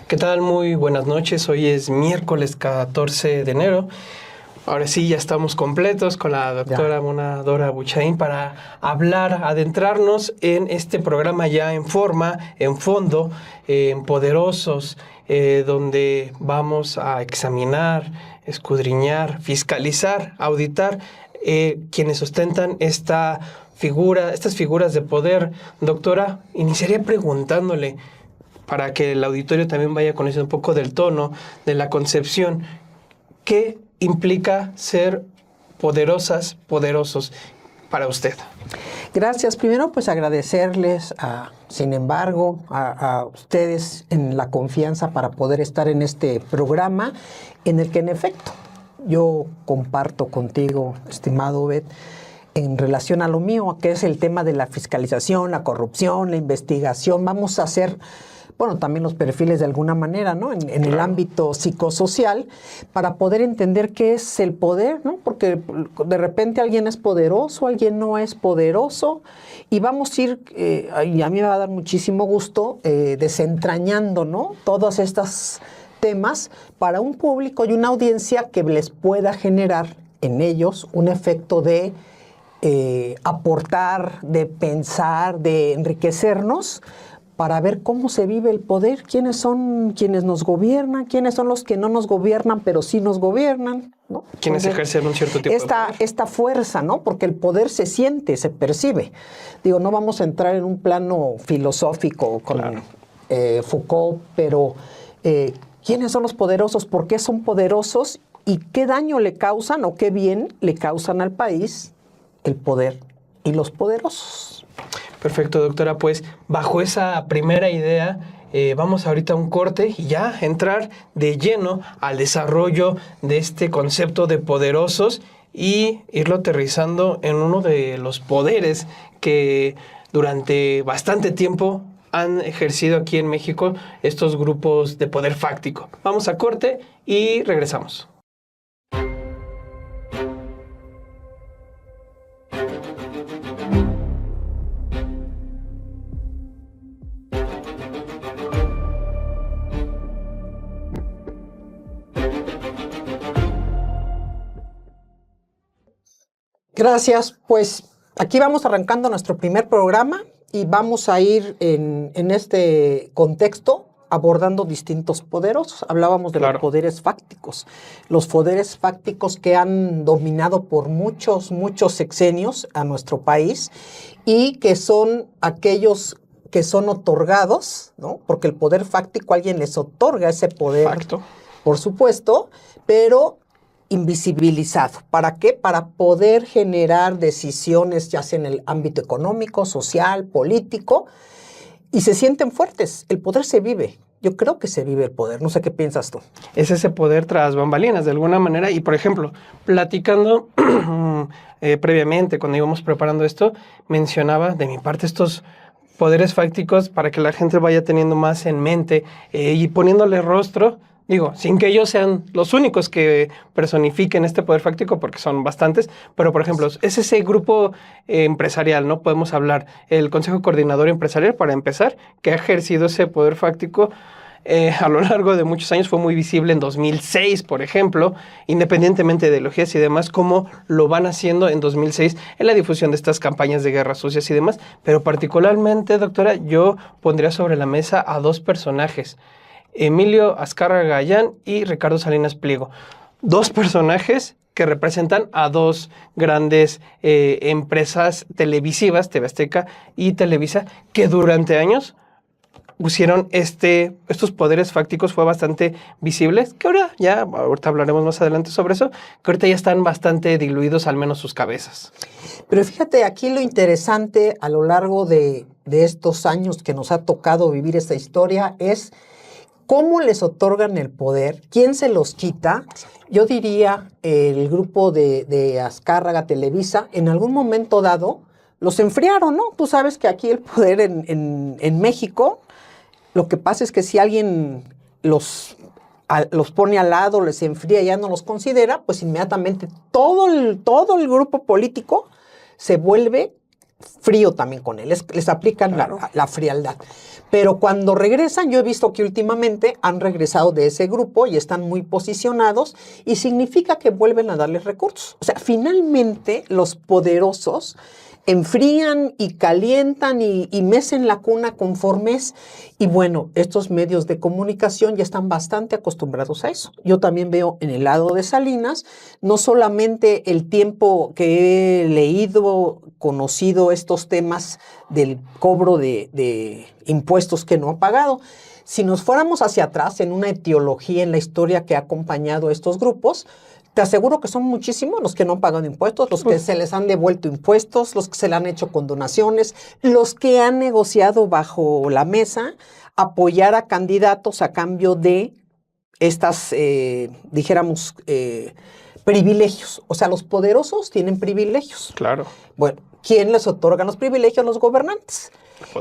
¿Qué tal? Muy buenas noches. Hoy es miércoles 14 de enero. Ahora sí, ya estamos completos con la doctora Mona Dora Buchaín para hablar, adentrarnos en este programa ya en forma, en fondo, en Poderosos, donde vamos a examinar, escudriñar, fiscalizar, auditar quienes ostentan estas figuras de poder. Doctora, iniciaría preguntándole, para que el auditorio también vaya conociendo un poco del tono, de la concepción, ¿qué implica ser poderosos para usted? Gracias. Primero, pues agradecerles, sin embargo, a ustedes en la confianza para poder estar en este programa, en el que en efecto yo comparto contigo, estimado Obed, en relación a lo mío, que es el tema de la fiscalización, la corrupción, la investigación. Vamos a hacer, bueno, también los perfiles de alguna manera, ¿no? En el ámbito psicosocial, para poder entender qué es el poder, ¿no? Porque de repente alguien es poderoso, alguien no es poderoso, y vamos a ir, y a mí me va a dar muchísimo gusto, desentrañando, ¿no? Todos estos temas para un público y una audiencia que les pueda generar en ellos un efecto de aportar, de pensar, de enriquecernos, para ver cómo se vive el poder, quiénes son quienes nos gobiernan, quiénes son los que no nos gobiernan, pero sí nos gobiernan, ¿no? Quienes ejercen un cierto tipo de poder. Esta fuerza, ¿no? Porque el poder se siente, se percibe. Digo, no vamos a entrar en un plano filosófico con Foucault, pero ¿quiénes son los poderosos? ¿Por qué son poderosos? ¿Y qué daño le causan o qué bien le causan al país el poder y los poderosos? Perfecto, doctora. Pues bajo esa primera idea, vamos ahorita a un corte y ya entrar de lleno al desarrollo de este concepto de poderosos y irlo aterrizando en uno de los poderes que durante bastante tiempo han ejercido aquí en México estos grupos de poder fáctico. Vamos a corte y regresamos. Gracias. Pues aquí vamos arrancando nuestro primer programa y vamos a ir en este contexto abordando distintos poderosos. Hablábamos de los poderes fácticos. Los poderes fácticos que han dominado por muchos sexenios a nuestro país y que son aquellos que son otorgados, ¿no? Porque el poder fáctico, alguien les otorga ese poder, por supuesto, pero invisibilizado. ¿Para qué? Para poder generar decisiones, ya sea en el ámbito económico, social, político, y se sienten fuertes. El poder se vive. Yo creo que se vive el poder. No sé qué piensas tú. Es ese poder tras bambalinas, de alguna manera. Y, por ejemplo, platicando previamente, cuando íbamos preparando esto, mencionaba de mi parte estos poderes fácticos para que la gente vaya teniendo más en mente y poniéndole rostro. Digo, sin que ellos sean los únicos que personifiquen este poder fáctico, porque son bastantes, pero por ejemplo, es ese grupo empresarial, ¿no? Podemos hablar, el Consejo Coordinador Empresarial, para empezar, que ha ejercido ese poder fáctico a lo largo de muchos años. Fue muy visible en 2006, por ejemplo, independientemente de ideologías y demás, cómo lo van haciendo en 2006 en la difusión de estas campañas de guerras sucias y demás. Pero particularmente, doctora, yo pondría sobre la mesa a dos personajes: Emilio Azcárraga Gallán y Ricardo Salinas Pliego. Dos personajes que representan a dos grandes empresas televisivas, TV Azteca y Televisa, que durante años pusieron estos poderes fácticos. Fue bastante visibles, que ahorita hablaremos más adelante sobre eso, que ahorita ya están bastante diluidos, al menos sus cabezas. Pero fíjate, aquí lo interesante a lo largo de estos años que nos ha tocado vivir esta historia es ¿cómo les otorgan el poder? ¿Quién se los quita? Yo diría el grupo de Azcárraga, Televisa, en algún momento dado, los enfriaron, ¿no? Tú sabes que aquí el poder en México, lo que pasa es que si alguien los pone al lado, les enfría, ya no los considera, pues inmediatamente todo el grupo político se vuelve frío también con él. Les aplican la frialdad. Pero cuando regresan, yo he visto que últimamente han regresado de ese grupo y están muy posicionados y significa que vuelven a darles recursos. O sea, finalmente los poderosos enfrían y calientan y mecen la cuna conforme es. Y bueno, estos medios de comunicación ya están bastante acostumbrados a eso. Yo también veo en el lado de Salinas, no solamente el tiempo que he leído, conocido estos temas del cobro de impuestos que no ha pagado. Si nos fuéramos hacia atrás en una etiología en la historia que ha acompañado a estos grupos, te aseguro que son muchísimos los que no han pagado impuestos, los que se les han devuelto impuestos, los que se le han hecho condonaciones, los que han negociado bajo la mesa apoyar a candidatos a cambio de estas, dijéramos, privilegios. O sea, los poderosos tienen privilegios. Claro. Bueno, ¿quién les otorga los privilegios? Los gobernantes.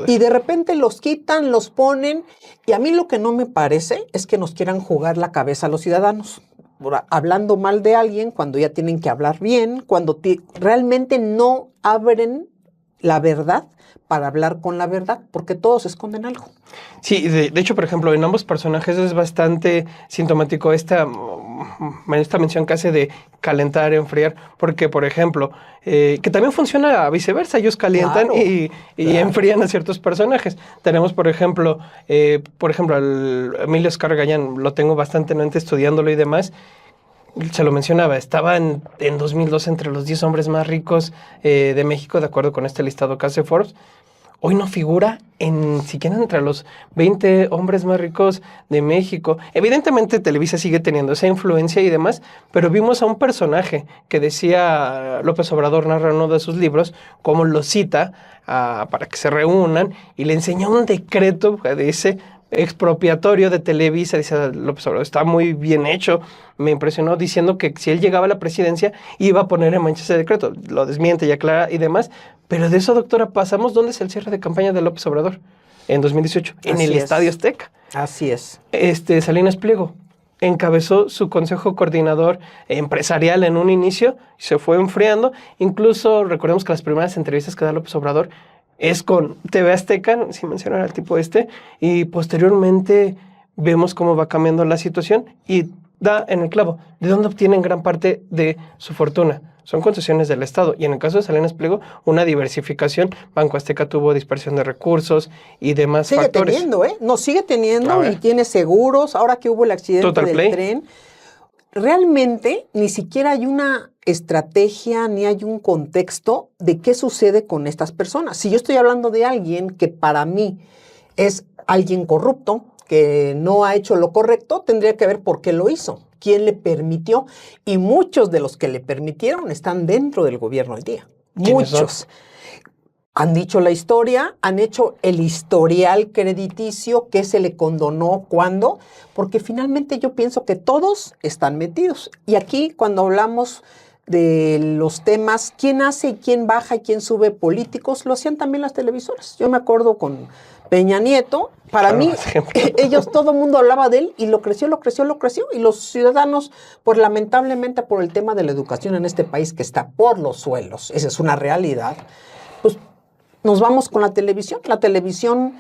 Y de repente los quitan, los ponen. Y a mí lo que no me parece es que nos quieran jugar la cabeza a los ciudadanos. Hablando mal de alguien cuando ya tienen que hablar bien, cuando realmente no abren la verdad para hablar con la verdad, porque todos esconden algo. Sí, de hecho, por ejemplo, en ambos personajes es bastante sintomático esta mención que hace de calentar, enfriar, porque, por ejemplo, que también funciona viceversa, ellos calientan y enfrían a ciertos personajes. Tenemos, por ejemplo, al Emilio Azcárraga Gallán, lo tengo bastante en mente estudiándolo y demás. Se lo mencionaba, estaba en 2002 entre los 10 hombres más ricos de México, de acuerdo con este listado que hace Forbes. Hoy no figura siquiera entre los 20 hombres más ricos de México. Evidentemente Televisa sigue teniendo esa influencia y demás, pero vimos a un personaje que decía López Obrador, narra en uno de sus libros, cómo lo cita para que se reúnan y le enseña un decreto que dice expropiatorio de Televisa. Dice López Obrador, está muy bien hecho, me impresionó, diciendo que si él llegaba a la presidencia iba a poner en mancha ese decreto. Lo desmiente y aclara y demás. Pero de eso, doctora, pasamos, ¿dónde es el cierre de campaña de López Obrador? En 2018, en el Estadio Azteca. Así es. Salinas Pliego encabezó su consejo coordinador empresarial en un inicio, se fue enfriando. Incluso recordemos que las primeras entrevistas que da López Obrador es con TV Azteca, sin mencionar al tipo y posteriormente vemos cómo va cambiando la situación y da en el clavo. ¿De dónde obtienen gran parte de su fortuna? Son concesiones del Estado. Y en el caso de Salinas Pliego, una diversificación. Banco Azteca tuvo dispersión de recursos y demás factores. Sigue teniendo, ¿eh? No, sigue teniendo y tiene seguros. Ahora que hubo el accidente del tren, realmente ni siquiera hay una estrategia ni hay un contexto de qué sucede con estas personas. Si yo estoy hablando de alguien que para mí es alguien corrupto, que no ha hecho lo correcto, tendría que ver por qué lo hizo, quién le permitió. Y muchos de los que le permitieron están dentro del gobierno hoy día. Muchos. Han dicho la historia, han hecho el historial crediticio, qué se le condonó, cuándo, porque finalmente yo pienso que todos están metidos. Y aquí cuando hablamos de los temas, quién hace y quién baja y quién sube políticos, lo hacían también las televisoras. Yo me acuerdo con Peña Nieto, para mí, ellos, todo el mundo hablaba de él y lo creció. Y los ciudadanos, pues lamentablemente por el tema de la educación en este país que está por los suelos, esa es una realidad, pues nos vamos con la televisión. La televisión,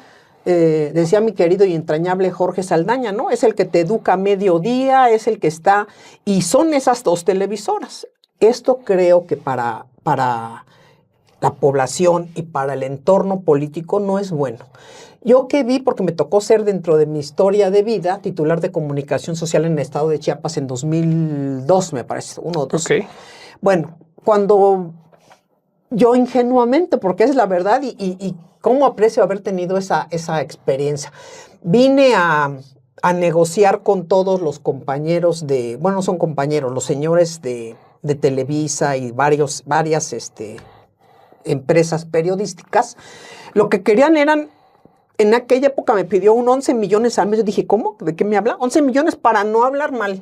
decía mi querido y entrañable Jorge Saldaña, ¿no? Es el que te educa a mediodía, es el que está, y son esas dos televisoras. Esto creo que para la población y para el entorno político no es bueno. Yo que vi, porque me tocó ser dentro de mi historia de vida, titular de comunicación social en el estado de Chiapas en 2002, me parece, 1 o 2. Okay. Bueno, cuando yo ingenuamente, porque es la verdad, y cómo aprecio haber tenido esa experiencia, vine a negociar con todos los compañeros no son compañeros, los señores de Televisa y varias empresas periodísticas. Lo que querían eran, en aquella época me pidió 11 millones al mes. Yo dije, ¿cómo? ¿De qué me habla? 11 millones para no hablar mal.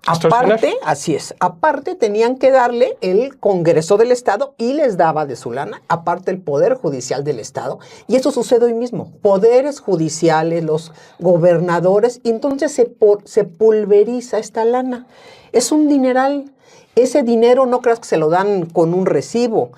Aparte, así es, aparte tenían que darle el Congreso del Estado y les daba de su lana, aparte el Poder Judicial del Estado. Y eso sucede hoy mismo. Poderes judiciales, los gobernadores, y entonces se pulveriza esta lana. Es un dineral. Ese dinero no creas que se lo dan con un recibo.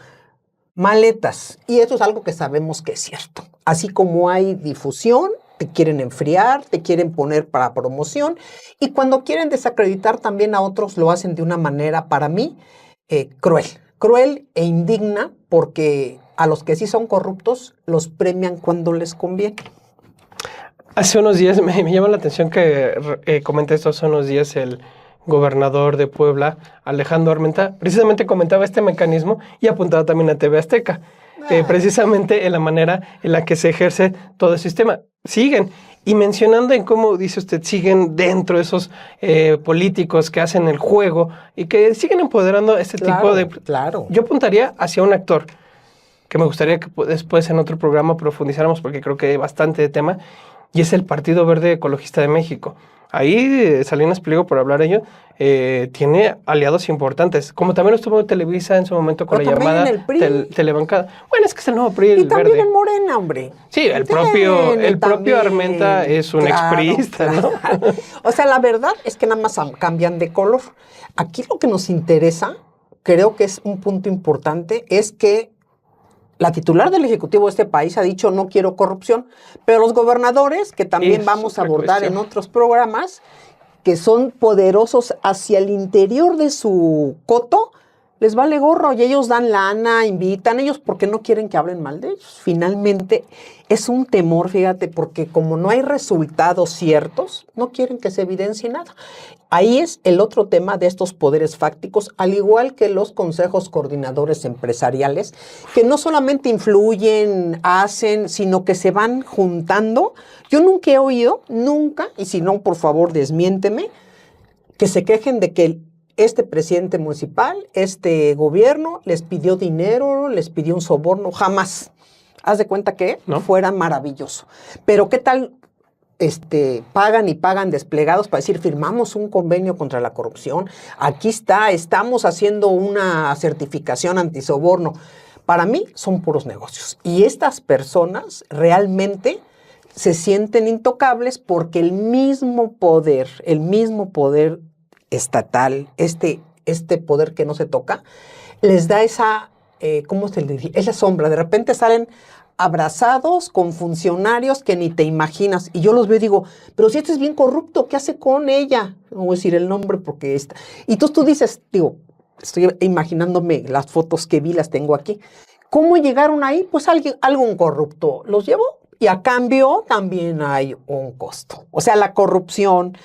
maletas. Y eso es algo que sabemos que es cierto. Así como hay difusión, te quieren enfriar, te quieren poner para promoción, y cuando quieren desacreditar también a otros lo hacen de una manera, para mí, cruel. Cruel e indigna, porque a los que sí son corruptos los premian cuando les conviene. Hace unos días me llama la atención que comenté esto hace unos días el gobernador de Puebla, Alejandro Armenta, precisamente comentaba este mecanismo y apuntaba también a TV Azteca, precisamente en la manera en la que se ejerce todo el sistema. Siguen, y mencionando en cómo, dice usted, siguen dentro de esos políticos que hacen el juego y que siguen empoderando este tipo de... Claro. Yo apuntaría hacia un actor, que me gustaría que después en otro programa profundizáramos porque creo que hay bastante de tema, y es el Partido Verde Ecologista de México. Ahí Salinas Pliego, por hablar de ello, tiene aliados importantes, como también estuvo en Televisa en su momento con la llamada Telebancada. Bueno, es que es el nuevo PRI, el también verde. En Morena, hombre. Sí, el propio Armenta es un expriista, ¿no? O sea, la verdad es que nada más cambian de color. Aquí lo que nos interesa, creo que es un punto importante, es que la titular del Ejecutivo de este país ha dicho no quiero corrupción, pero los gobernadores, que también vamos a abordar en otros programas, que son poderosos hacia el interior de su coto, les vale gorro y ellos dan lana, invitan ellos porque no quieren que hablen mal de ellos. Finalmente es un temor, fíjate, porque como no hay resultados ciertos, no quieren que se evidencie nada. Ahí es el otro tema de estos poderes fácticos, al igual que los consejos coordinadores empresariales, que no solamente influyen, hacen, sino que se van juntando. Yo nunca he oído, nunca, y si no, por favor, desmiénteme, que se quejen de que este presidente municipal, este gobierno, les pidió dinero, les pidió un soborno, jamás. Haz de cuenta que fuera maravilloso. Pero ¿qué tal pagan y pagan desplegados para decir, firmamos un convenio contra la corrupción? Aquí está, estamos haciendo una certificación antisoborno. Para mí son puros negocios. Y estas personas realmente se sienten intocables porque el mismo poder estatal, este poder que no se toca, les da esa, ¿cómo se le dice? Esa sombra. De repente salen abrazados con funcionarios que ni te imaginas. Y yo los veo y digo, pero si este es bien corrupto, ¿qué hace con ella? No voy a decir el nombre porque está. Y tú dices, digo, estoy imaginándome las fotos que vi, las tengo aquí. ¿Cómo llegaron ahí? Pues algún corrupto los llevó y a cambio también hay un costo. O sea, la corrupción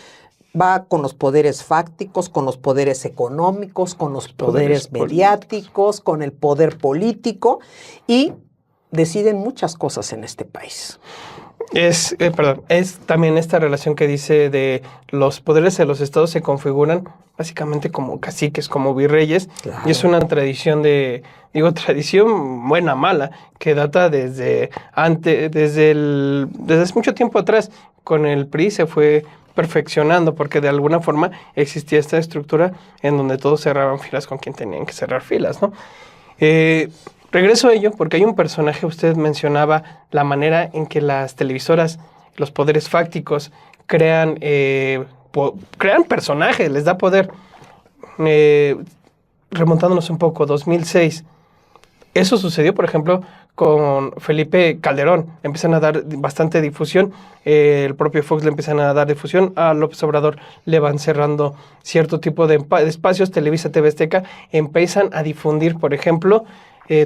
va con los poderes fácticos, con los poderes económicos, con los poderes mediáticos, con el poder político y deciden muchas cosas en este país. Es también esta relación que dice de los poderes de los estados se configuran básicamente como caciques, como virreyes, claro. Y es una tradición tradición buena, mala, que data desde hace mucho tiempo atrás. Con el PRI se fue perfeccionando porque de alguna forma existía esta estructura en donde todos cerraban filas con quien tenían que cerrar filas, ¿no? Regreso a ello porque hay un personaje, usted mencionaba la manera en que las televisoras, los poderes fácticos crean personajes, les da poder. Remontándonos un poco, 2006, eso sucedió, por ejemplo, con Felipe Calderón. Empiezan a dar bastante difusión, el propio Fox le empiezan a dar difusión, a López Obrador le van cerrando cierto tipo de espacios, Televisa, TV Azteca, empiezan a difundir, por ejemplo,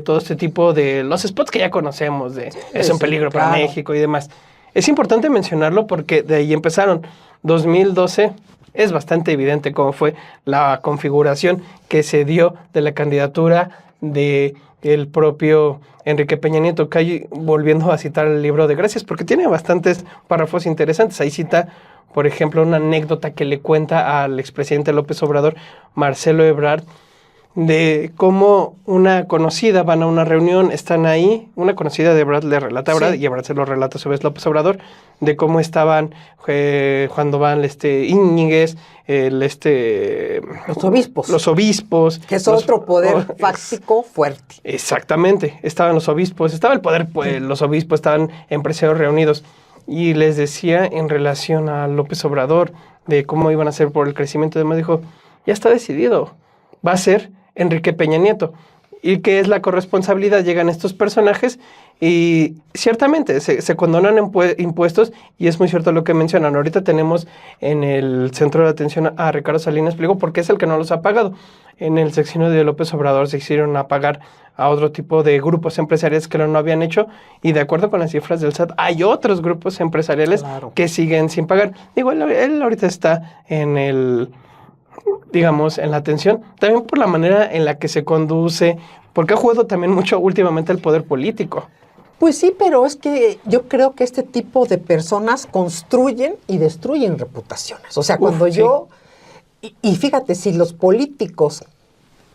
todo este tipo de los spots que ya conocemos, de es un peligro para México y demás. Es importante mencionarlo porque de ahí empezaron. 2012 es bastante evidente cómo fue la configuración que se dio de la candidatura de el propio Enrique Peña Nieto, que volviendo a citar el libro de Gracias, porque tiene bastantes párrafos interesantes. Ahí cita, por ejemplo, una anécdota que le cuenta al expresidente López Obrador, Marcelo Ebrard, de cómo una conocida van a una reunión, están ahí, una conocida de Ebrard le relata a Ebrard, y Ebrard se lo relata a su vez López Obrador, de cómo estaban cuando van Íñiguez, los obispos. Que es otro poder fáctico fuerte. Exactamente, estaban los obispos, estaba el poder, los obispos, estaban empresarios reunidos, y les decía en relación a López Obrador, de cómo iban a hacer por el crecimiento, además dijo, ya está decidido, va a ser Enrique Peña Nieto. ¿Y qué es la corresponsabilidad? Llegan estos personajes y ciertamente se condonan impuestos, y es muy cierto lo que mencionan. Ahorita tenemos en el centro de atención a Ricardo Salinas Pliego porque es el que no los ha pagado. En el sexenio de López Obrador se hicieron a pagar a otro tipo de grupos empresariales que no habían hecho, y de acuerdo con las cifras del SAT hay otros grupos empresariales que siguen sin pagar. Digo, él ahorita está en el, digamos, en la atención, también por la manera en la que se conduce, porque ha jugado también mucho últimamente el poder político. Pues sí, pero es que yo creo que este tipo de personas construyen y destruyen reputaciones. O sea, cuando yo... Y fíjate, si los políticos,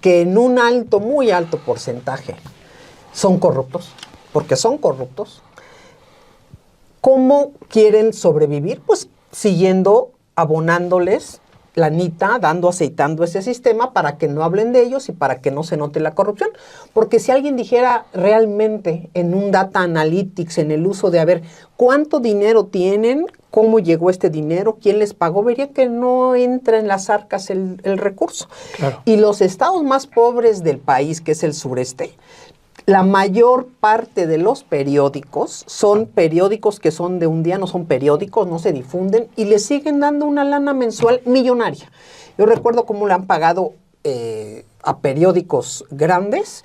que en un alto, muy alto porcentaje, son corruptos, porque son corruptos, ¿cómo quieren sobrevivir? Pues siguiendo, abonándoles lanita, aceitando ese sistema para que no hablen de ellos y para que no se note la corrupción. Porque si alguien dijera realmente en un data analytics, en el uso de, a ver, ¿cuánto dinero tienen? ¿Cómo llegó este dinero? ¿Quién les pagó? Vería que no entra en las arcas el recurso. Claro. Y los estados más pobres del país, que es el sureste, la mayor parte de los periódicos son periódicos que son de un día, no son periódicos, no se difunden, y le siguen dando una lana mensual millonaria. Yo recuerdo cómo le han pagado a periódicos grandes,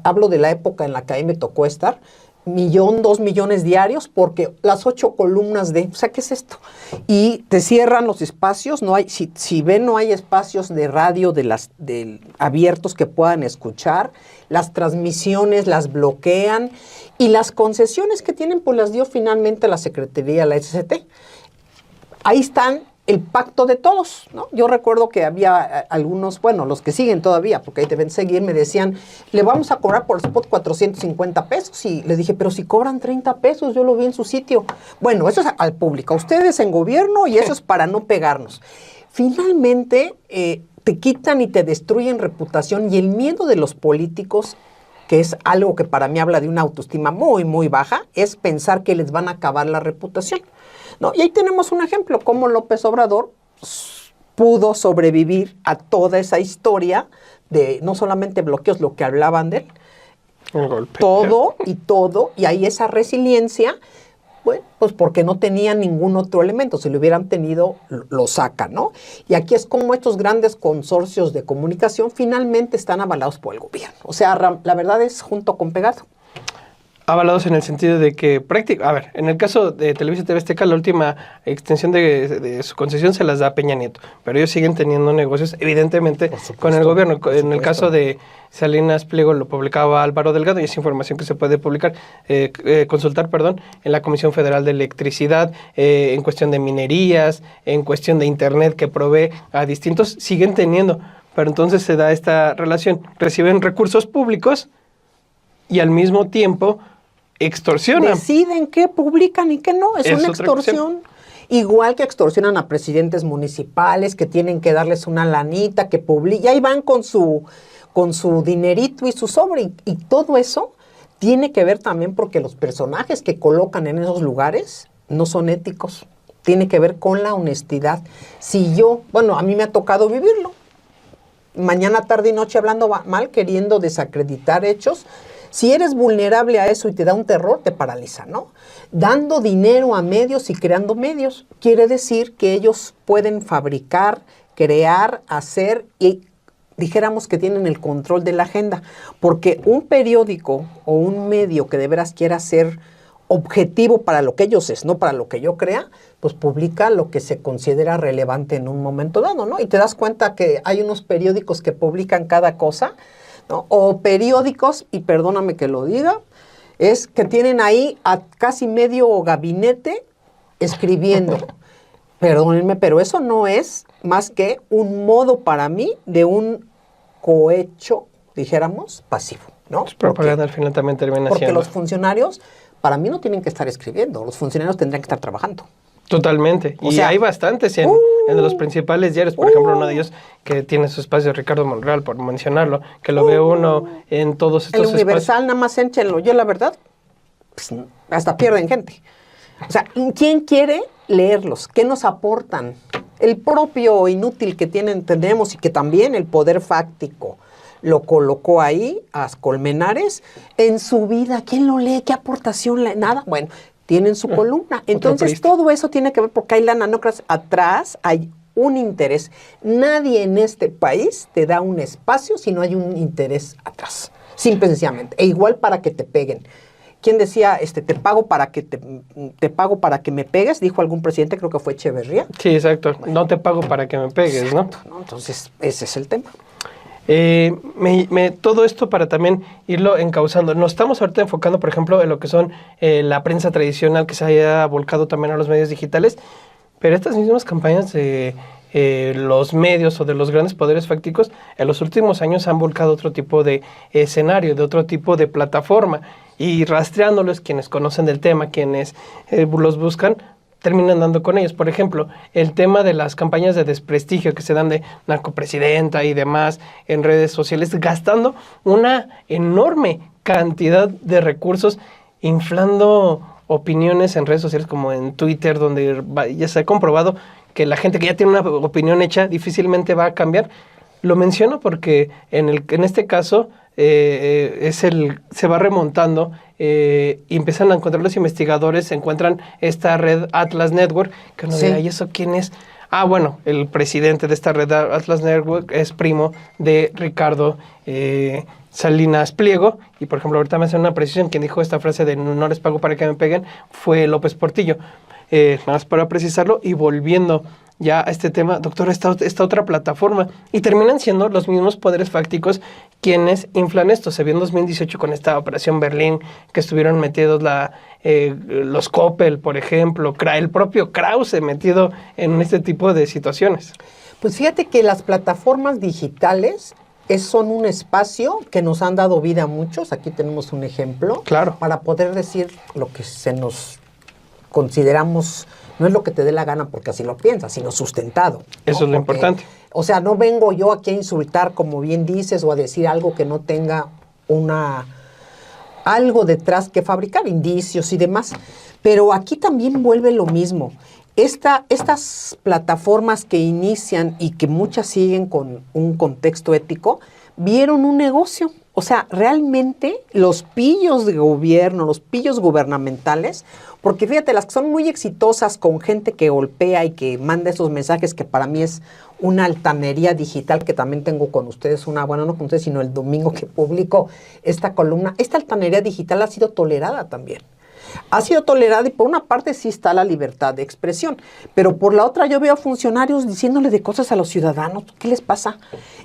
hablo de la época en la que a mí me tocó estar, 1, 2 millones diarios, porque las 8 columnas o sea, ¿qué es esto? Y te cierran los espacios, no hay, si ven, no hay espacios de radio abiertos que puedan escuchar, las transmisiones las bloquean, y las concesiones que tienen, pues las dio finalmente la Secretaría, la SCT. Ahí están el pacto de todos, ¿no? Yo recuerdo que había algunos, bueno, los que siguen todavía, porque ahí deben seguir, me decían, le vamos a cobrar por spot 450 pesos. Y les dije, pero si cobran 30 pesos, yo lo vi en su sitio. Bueno, eso es al público, a ustedes en gobierno, y eso es para no pegarnos. Finalmente, te quitan y te destruyen reputación, y el miedo de los políticos, que es algo que para mí habla de una autoestima muy, muy baja, es pensar que les van a acabar la reputación, ¿no? Y ahí tenemos un ejemplo, cómo López Obrador pudo sobrevivir a toda esa historia de no solamente bloqueos, lo que hablaban de él, el golpe. Todo, y ahí esa resiliencia, bueno, pues porque no tenía ningún otro elemento. Si lo hubieran tenido, lo sacan, ¿no? Y aquí es como estos grandes consorcios de comunicación finalmente están avalados por el gobierno. O sea, la verdad es junto con pegado. Avalados en el sentido de que, a ver, en el caso de Televisa TV Azteca, la última extensión de su concesión se las da a Peña Nieto, pero ellos siguen teniendo negocios, evidentemente, con el gobierno. En el caso de Salinas Pliego lo publicaba Álvaro Delgado, y es información que se puede consultar, en la Comisión Federal de Electricidad, en cuestión de minerías, en cuestión de internet que provee a distintos, siguen teniendo, pero entonces se da esta relación, reciben recursos públicos y al mismo tiempo extorsionan. Deciden qué publican y qué no. Es una extorsión. Igual que extorsionan a presidentes municipales, que tienen que darles una lanita, que publican. Y ahí van con su dinerito y su sobre. Y todo eso tiene que ver también porque los personajes que colocan en esos lugares no son éticos. Tiene que ver con la honestidad. A mí me ha tocado vivirlo. Mañana, tarde y noche hablando mal, queriendo desacreditar hechos. Si eres vulnerable a eso y te da un terror, te paraliza, ¿no? Dando dinero a medios y creando medios, quiere decir que ellos pueden fabricar, crear, hacer, y dijéramos que tienen el control de la agenda. Porque un periódico o un medio que de veras quiera ser objetivo para lo que ellos es, no para lo que yo crea, pues publica lo que se considera relevante en un momento dado, ¿no? Y te das cuenta que hay unos periódicos que publican cada cosa, ¿no? O periódicos, y perdóname que lo diga, es que tienen ahí a casi medio gabinete escribiendo. Perdónenme, pero eso no es más que un modo para mí de un cohecho, dijéramos, pasivo, ¿no? Es propaganda, al final también termina porque siendo. Los funcionarios, para mí, no tienen que estar escribiendo. Los funcionarios tendrían que estar trabajando. Totalmente. Y hay bastantes en los principales diarios. Por ejemplo, uno de ellos que tiene su espacio, Ricardo Monreal, por mencionarlo, que lo ve uno en todos estos espacios. El Universal, nada más échenlo. Yo, la verdad, pues, hasta pierden gente. O sea, ¿quién quiere leerlos? ¿Qué nos aportan? El propio inútil que tenemos, y que también el poder fáctico lo colocó ahí, a Colmenares, en su vida. ¿Quién lo lee? ¿Qué aportación? Nada. Bueno, tienen su columna. Entonces, todo eso tiene que ver porque hay lana, no creas, atrás hay un interés. Nadie en este país te da un espacio si no hay un interés atrás, simple y sencillamente. E igual para que te peguen. ¿Quién decía, te pago para que te pago para que me pegues? Dijo algún presidente, creo que fue Echeverría. Sí, exacto. Bueno, no te pago para que me pegues, exacto, ¿no? Entonces, ese es el tema. Todo esto para también irlo encauzando. Nos estamos ahorita enfocando, por ejemplo, en lo que son la prensa tradicional que se haya volcado también a los medios digitales, pero estas mismas campañas de los medios o de los grandes poderes fácticos en los últimos años han volcado otro tipo de escenario, de otro tipo de plataforma, y rastreándolos, quienes conocen del tema, quienes los buscan, terminan dando con ellos. Por ejemplo, el tema de las campañas de desprestigio que se dan de narcopresidenta y demás en redes sociales, gastando una enorme cantidad de recursos, inflando opiniones en redes sociales como en Twitter, donde ya se ha comprobado que la gente que ya tiene una opinión hecha difícilmente va a cambiar. Lo menciono porque en este caso se va remontando y empiezan a encontrar los investigadores, encuentran esta red Atlas Network, que uno dirá, ¿y eso quién es? Ah, bueno, el presidente de esta red Atlas Network es primo de Ricardo Salinas Pliego, y por ejemplo, ahorita me hacen una precisión, quien dijo esta frase de no les pago para que me peguen, fue López Portillo. Nada más para precisarlo, y volviendo ya a este tema, doctor, esta otra plataforma, y terminan siendo los mismos poderes fácticos quienes inflan esto. Se vio en 2018 con esta Operación Berlín, que estuvieron metidos los Coppel, por ejemplo, el propio Krause metido en este tipo de situaciones. Pues fíjate que las plataformas digitales son un espacio que nos han dado vida a muchos. Aquí tenemos un ejemplo. Claro. Para poder decir lo que se nos consideramos, no es lo que te dé la gana porque así lo piensas, sino sustentado, ¿no? Eso es lo importante. O sea, no vengo yo aquí a insultar, como bien dices, o a decir algo que no tenga algo detrás que fabricar, indicios y demás. Pero aquí también vuelve lo mismo. Estas plataformas que inician y que muchas siguen con un contexto ético, vieron un negocio. O sea, realmente los pillos de gobierno, los pillos gubernamentales, porque fíjate, las que son muy exitosas con gente que golpea y que manda esos mensajes, que para mí es una altanería digital, que también tengo con ustedes no con ustedes, sino el domingo que publico esta columna. Esta altanería digital ha sido tolerada también. Ha sido tolerada y por una parte sí está la libertad de expresión, pero por la otra yo veo a funcionarios diciéndole de cosas a los ciudadanos. ¿Qué les pasa?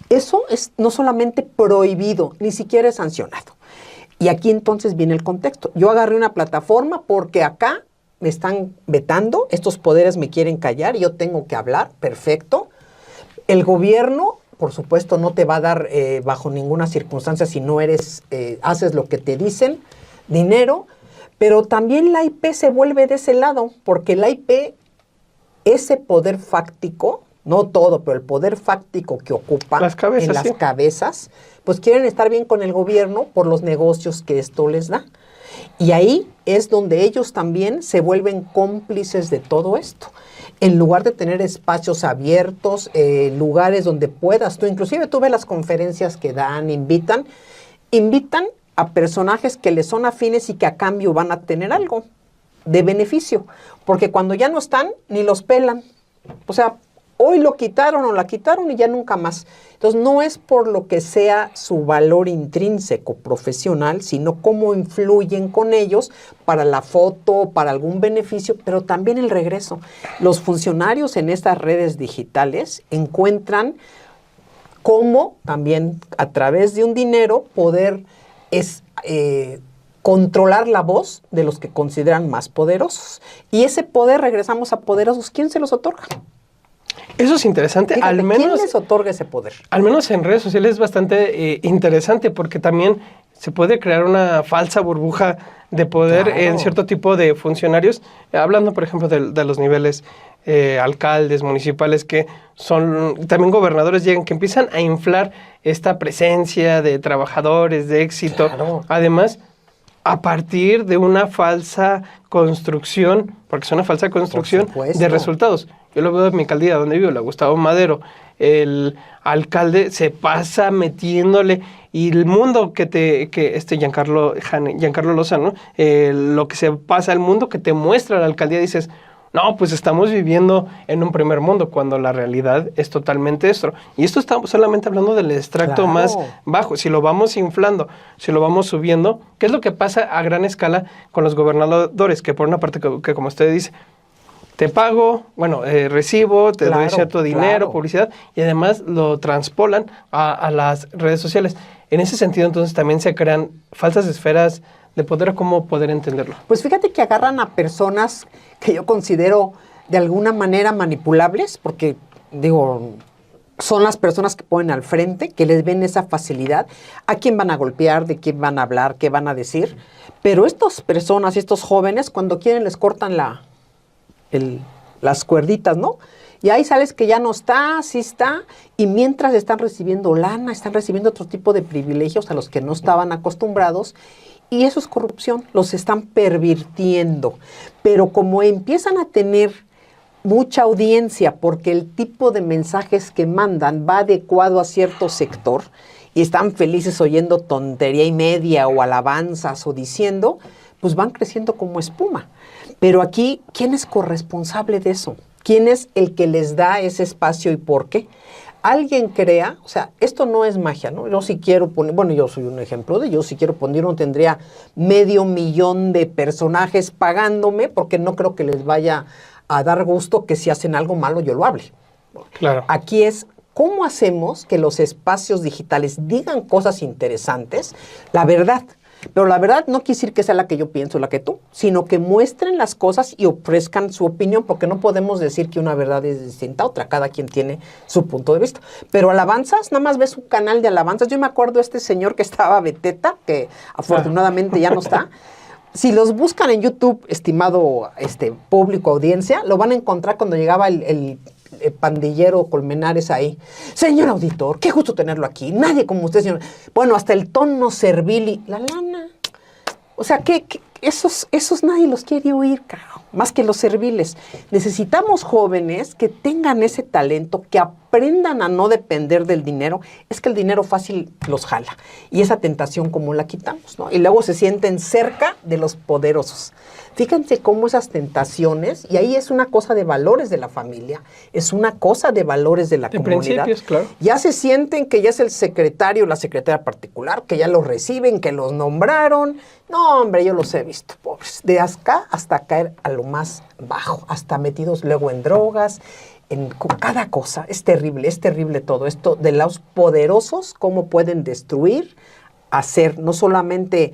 Eso es no solamente prohibido, ni siquiera es sancionado. Y aquí entonces viene el contexto. Yo agarré una plataforma porque acá me están vetando, estos poderes me quieren callar y yo tengo que hablar, perfecto. El gobierno, por supuesto, no te va a dar bajo ninguna circunstancia si no haces lo que te dicen, dinero. Pero también la IP se vuelve de ese lado, porque la IP, ese poder fáctico, no todo, pero el poder fáctico que ocupa las cabezas, pues quieren estar bien con el gobierno por los negocios que esto les da. Y ahí es donde ellos también se vuelven cómplices de todo esto. En lugar de tener espacios abiertos, lugares donde puedas tú, inclusive tú ves las conferencias que dan, invitan a personajes que les son afines y que a cambio van a tener algo de beneficio, porque cuando ya no están, ni los pelan. O sea, hoy lo quitaron o la quitaron y ya nunca más. Entonces, no es por lo que sea su valor intrínseco profesional, sino cómo influyen con ellos para la foto, para algún beneficio, pero también el regreso. Los funcionarios en estas redes digitales encuentran cómo también a través de un dinero poder controlar la voz de los que consideran más poderosos. Y ese poder, regresamos a poderosos, ¿quién se los otorga? Eso es interesante. Fíjate, al menos, ¿quién les otorga ese poder? Al menos en redes sociales es bastante interesante, porque también se puede crear una falsa burbuja de poder en cierto tipo de funcionarios. Hablando, por ejemplo, de los niveles alcaldes, municipales, que son también gobernadores, llegan, que empiezan a inflar esta presencia de trabajadores, de éxito. Claro. Además, a partir de una falsa construcción, porque es una falsa construcción de resultados. Yo lo veo en mi alcaldía donde vivo, la Gustavo Madero. el alcalde se pasa metiéndole y el mundo Giancarlo Lozano, lo que se pasa, el mundo que te muestra la alcaldía, dices, no, pues estamos viviendo en un primer mundo, cuando la realidad es totalmente esto. Y esto estamos solamente hablando del extracto más bajo. Si lo vamos inflando, si lo vamos subiendo, ¿qué es lo que pasa a gran escala con los gobernadores? Que por una parte, que como usted dice, te pago, recibo, te doy cierto dinero, publicidad, y además lo transpolan a las redes sociales. En ese sentido, entonces, también se crean falsas esferas de poder. ¿Cómo poder entenderlo? Pues fíjate que agarran a personas que yo considero de alguna manera manipulables, porque, son las personas que ponen al frente, que les ven esa facilidad, a quién van a golpear, de quién van a hablar, qué van a decir. Pero estas personas, estos jóvenes, cuando quieren les cortan las cuerditas, ¿no? Y ahí sabes que ya no está, sí está, y mientras están recibiendo lana, están recibiendo otro tipo de privilegios a los que no estaban acostumbrados, y eso es corrupción, los están pervirtiendo. Pero como empiezan a tener mucha audiencia, porque el tipo de mensajes que mandan va adecuado a cierto sector, y están felices oyendo tontería y media, o alabanzas, o diciendo, pues van creciendo como espuma. Pero aquí, ¿quién es corresponsable de eso? ¿Quién es el que les da ese espacio y por qué? Alguien crea, o sea, esto no es magia, ¿no? Yo si quiero poner, yo soy un ejemplo de, yo si quiero poner, no tendría 500,000 de personajes pagándome, porque no creo que les vaya a dar gusto que si hacen algo malo yo lo hable. Claro. Aquí es, ¿cómo hacemos que los espacios digitales digan cosas interesantes? La verdad. Pero la verdad no quiere decir que sea la que yo pienso, la que tú, sino que muestren las cosas y ofrezcan su opinión, porque no podemos decir que una verdad es distinta a otra, cada quien tiene su punto de vista. Pero alabanzas, nada más ves un canal de alabanzas. Yo me acuerdo de este señor que estaba Beteta, que afortunadamente ya no está. Si los buscan en YouTube, estimado público, audiencia, lo van a encontrar cuando llegaba el pandillero Colmenares ahí. Señor auditor, qué gusto tenerlo aquí. Nadie como usted, señor. Bueno, hasta el tono servil y la lana. O sea, esos nadie los quiere oír, carajo, más que los serviles. Necesitamos jóvenes que tengan ese talento, que aprendan a no depender del dinero. Es que el dinero fácil los jala. Y esa tentación, ¿cómo la quitamos, no? Y luego se sienten cerca de los poderosos. Fíjense cómo esas tentaciones, y ahí es una cosa de valores de la familia, es una cosa de valores de la comunidad. Principios, claro. Ya se sienten que ya es el secretario, la secretaria particular, que ya los reciben, que los nombraron. No, hombre, yo los he visto, pobres. De acá hasta caer a lo más bajo, hasta metidos luego en drogas, en cada cosa. Es terrible todo esto de los poderosos, cómo pueden destruir, hacer no solamente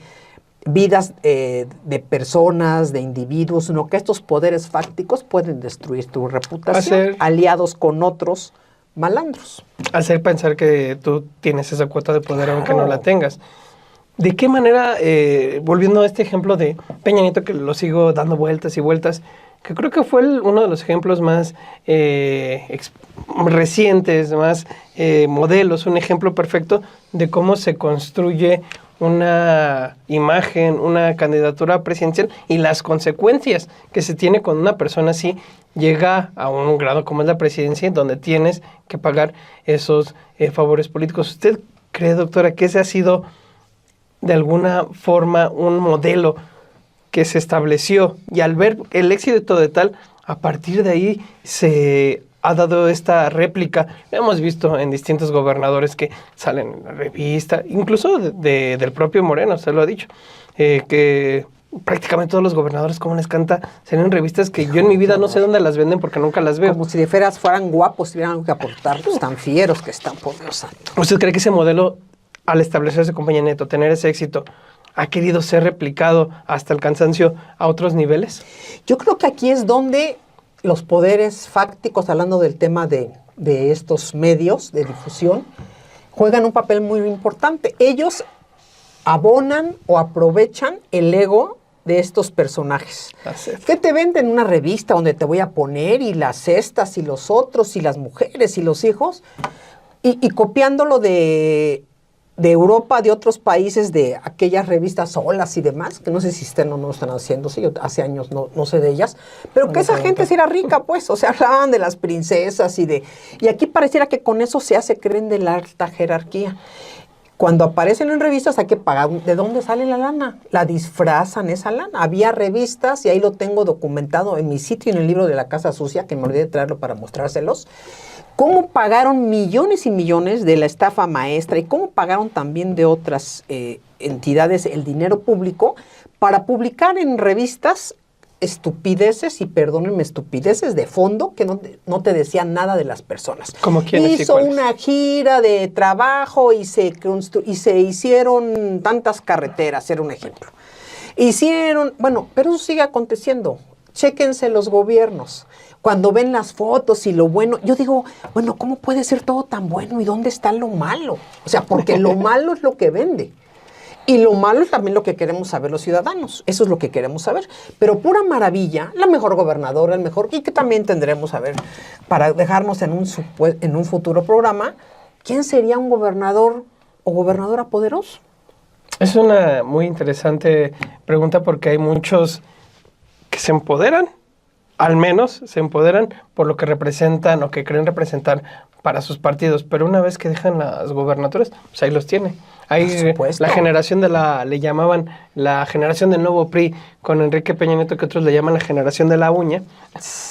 vidas de personas, de individuos, sino que estos poderes fácticos pueden destruir tu reputación, aliados con otros malandros. Hacer pensar que tú tienes esa cuota de poder, aunque no la tengas. ¿De qué manera, volviendo a este ejemplo de Peña Nieto, que lo sigo dando vueltas y vueltas, que creo que fue uno de los ejemplos más recientes, más modelos, un ejemplo perfecto de cómo se construye una imagen, una candidatura presidencial y las consecuencias que se tiene cuando una persona así llega a un grado como es la presidencia, donde tienes que pagar esos favores políticos? ¿Usted cree, doctora, que ese ha sido de alguna forma un modelo que se estableció, y al ver el éxito de tal, a partir de ahí se ha dado esta réplica? Hemos visto en distintos gobernadores que salen en la revista, incluso del propio Moreno, se lo ha dicho, que prácticamente todos los gobernadores, como les canta, salen en revistas que yo en mi vida no sé dónde las venden porque nunca las veo. Como si de veras fueran guapos, tuvieran algo que aportar, pues tan fieros que están, por Dios santo. ¿Usted cree que ese modelo, al establecerse con Peña Nieto, tener ese éxito, ha querido ser replicado hasta el cansancio a otros niveles? Yo creo que aquí es donde los poderes fácticos, hablando del tema de estos medios de difusión, juegan un papel muy importante. Ellos abonan o aprovechan el ego de estos personajes. ¿Qué te venden en una revista donde te voy a poner y las estas y los otros y las mujeres y los hijos? Y copiándolo de de Europa, de otros países, de aquellas revistas solas y demás, que no sé si están o no están haciendo, sí, yo hace años no sé de ellas, pero que esa gente sí era rica, pues, o sea, hablaban de las princesas y aquí pareciera que con eso se creen de la alta jerarquía. Cuando aparecen en revistas hay que pagar. ¿De dónde sale la lana? La disfrazan esa lana. Había revistas, y ahí lo tengo documentado en mi sitio, en el libro de la Casa Sucia, que me olvidé de traerlo para mostrárselos, cómo pagaron millones y millones de la estafa maestra y cómo pagaron también de otras entidades el dinero público para publicar en revistas estupideces, y perdónenme, estupideces de fondo que no te decían nada de las personas. ¿Cómo quiénes? Hizo una gira de trabajo y se hicieron tantas carreteras, era un ejemplo. Bueno, pero eso sigue aconteciendo. Chéquense los gobiernos. Cuando ven las fotos y lo bueno, yo digo, bueno, ¿cómo puede ser todo tan bueno y dónde está lo malo? O sea, porque lo malo es lo que vende. Y lo malo es también lo que queremos saber los ciudadanos. Eso es lo que queremos saber. Pero pura maravilla, la mejor gobernadora, el mejor, y que también tendremos a ver, para dejarnos en un futuro programa, ¿quién sería un gobernador o gobernadora poderoso? Es una muy interesante pregunta porque hay muchos que se empoderan, al menos se empoderan por lo que representan o que creen representar para sus partidos, pero una vez que dejan las gobernaturas, pues ahí los tiene. Ahí la generación le llamaban la generación del nuevo PRI, con Enrique Peña Nieto, que otros le llaman la generación de la uña,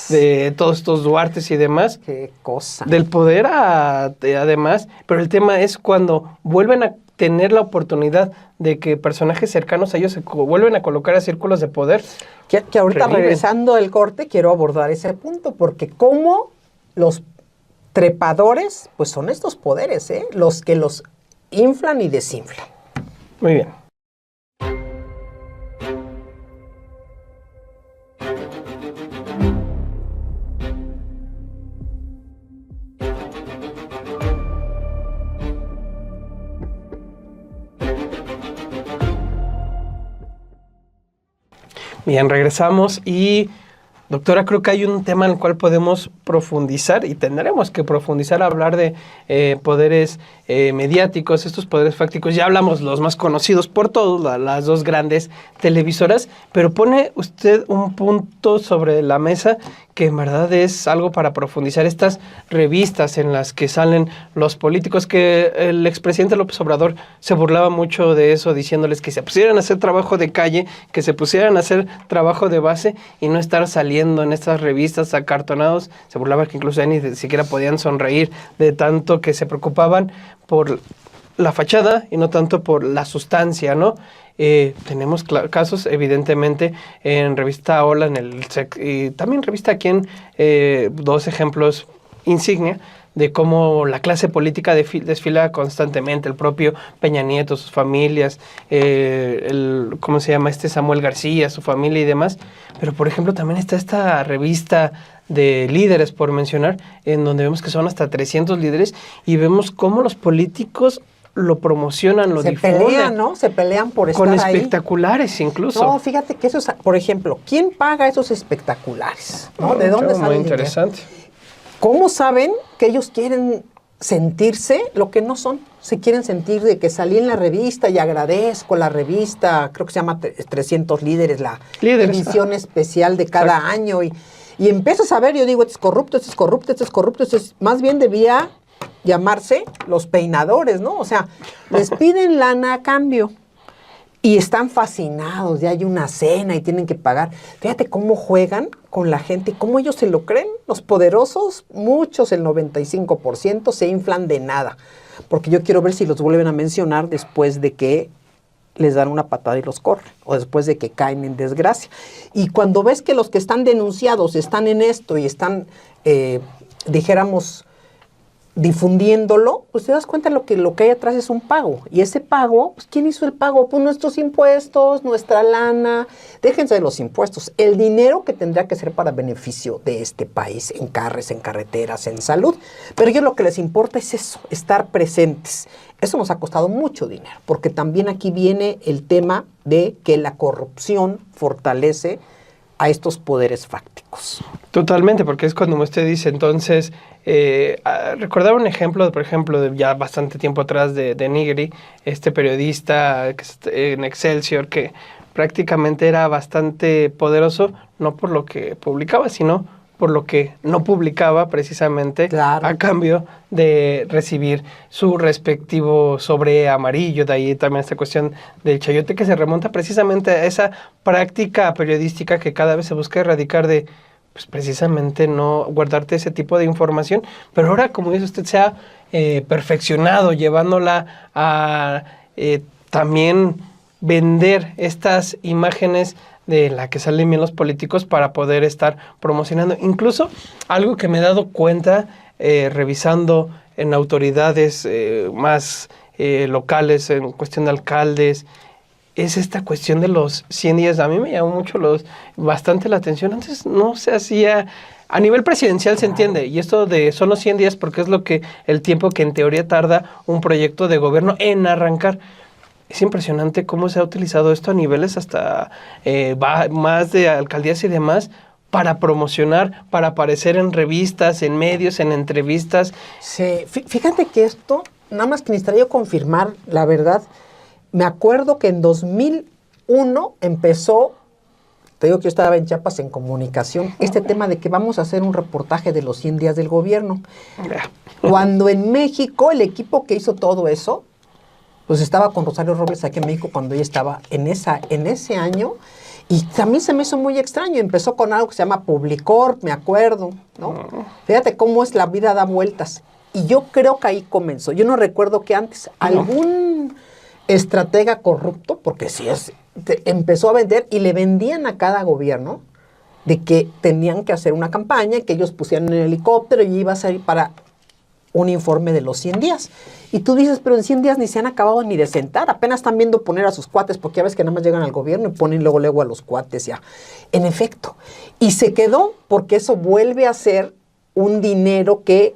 de todos estos Duartes y demás. Qué cosa. Del poder además, pero el tema es cuando vuelven a tener la oportunidad de que personajes cercanos a ellos se vuelven a colocar a círculos de poder. Que ahorita regresando del corte quiero abordar ese punto, porque como los trepadores, pues son estos poderes, los que los inflan y desinflan. Muy bien. Bien, regresamos y, doctora, creo que hay un tema en el cual podemos profundizar y tendremos que profundizar a hablar de poderes mediáticos, estos poderes fácticos. Ya hablamos los más conocidos por todos, las dos grandes televisoras, pero pone usted un punto sobre la mesa que en verdad es algo para profundizar. Estas revistas en las que salen los políticos, que el expresidente López Obrador se burlaba mucho de eso, diciéndoles que se pusieran a hacer trabajo de calle, que se pusieran a hacer trabajo de base y no estar saliendo en estas revistas acartonados. Se burlaba que incluso ya ni siquiera podían sonreír de tanto que se preocupaban por la fachada y no tanto por la sustancia, ¿no? Tenemos casos, evidentemente, en revista Hola, y también revista Quién, dos ejemplos insignia de cómo la clase política desfila constantemente. El propio Peña Nieto, sus familias, ¿cómo se llama? Samuel García, su familia y demás. Pero, por ejemplo, también está esta revista de líderes, por mencionar, en donde vemos que son hasta 300 líderes y vemos cómo los políticos lo promocionan, lo difunden. Se pelean, ¿no? Se pelean por estar ahí. Con espectaculares incluso. No, fíjate que eso es, por ejemplo, ¿quién paga esos espectaculares? ¿No? ¿De dónde sale? Muy interesante. ¿Cómo saben que ellos quieren sentirse lo que no son? Se quieren sentir de que salí en la revista y agradezco la revista, creo que se llama 300 líderes, la edición especial de cada año. Y empiezas a ver, yo digo, este es corrupto, este es corrupto, este es corrupto, más bien debía llamarse los peinadores, ¿no? O sea, les piden lana a cambio y están fascinados, ya hay una cena y tienen que pagar. Fíjate cómo juegan con la gente, cómo ellos se lo creen. Los poderosos, muchos, el 95%, se inflan de nada. Porque yo quiero ver si los vuelven a mencionar después de que les dan una patada y los corren, o después de que caen en desgracia. Y cuando ves que los que están denunciados están en esto y están, dijéramos, difundiéndolo, pues te das cuenta lo que hay atrás es un pago. Y ese pago, pues ¿quién hizo el pago? Pues nuestros impuestos, nuestra lana. Déjense de los impuestos. El dinero que tendría que ser para beneficio de este país, en carros, en carreteras, en salud. Pero a ellos lo que les importa es eso, estar presentes. Eso nos ha costado mucho dinero, porque también aquí viene el tema de que la corrupción fortalece a estos poderes fácticos. Totalmente, porque es cuando usted dice, entonces, recordaba un ejemplo, por ejemplo, de ya bastante tiempo atrás de Nigri, este periodista en Excelsior, que prácticamente era bastante poderoso, no por lo que publicaba, sino por lo que no publicaba precisamente, claro, a cambio de recibir su respectivo sobre amarillo. De ahí también esta cuestión del chayote, que se remonta precisamente a esa práctica periodística que cada vez se busca erradicar, de pues precisamente no guardarte ese tipo de información. Pero ahora, como dice usted, se ha perfeccionado, llevándola a también vender estas imágenes de la que salen bien los políticos para poder estar promocionando. Incluso algo que me he dado cuenta revisando en autoridades más locales, en cuestión de alcaldes, es esta cuestión de los 100 días. A mí me llamó mucho bastante la atención. Antes no se hacía. A nivel presidencial se entiende, y esto de son los 100 días porque es el tiempo que en teoría tarda un proyecto de gobierno en arrancar. Es impresionante cómo se ha utilizado esto a niveles hasta más de alcaldías y demás, para promocionar, para aparecer en revistas, en medios, en entrevistas. Sí, fíjate que esto, nada más que necesitaría yo confirmar la verdad. Me acuerdo que en 2001 empezó, te digo que yo estaba en Chiapas en comunicación, este tema de que vamos a hacer un reportaje de los 100 días del gobierno. Cuando en México el equipo que hizo todo eso, pues estaba con Rosario Robles aquí en México cuando ella estaba en ese año, y también se me hizo muy extraño. Empezó con algo que se llama Publicorp, me acuerdo, ¿no? Fíjate cómo es, la vida da vueltas. Y yo creo que ahí comenzó. Yo no recuerdo que antes algún estratega corrupto, porque sí empezó a vender, y le vendían a cada gobierno de que tenían que hacer una campaña, que ellos pusieran en el helicóptero y iba a salir para un informe de los 100 días. Y tú dices, pero en 100 días ni se han acabado ni de sentar, apenas están viendo poner a sus cuates, porque ya ves que nada más llegan al gobierno y ponen luego a los cuates ya. En efecto. Y se quedó porque eso vuelve a ser un dinero que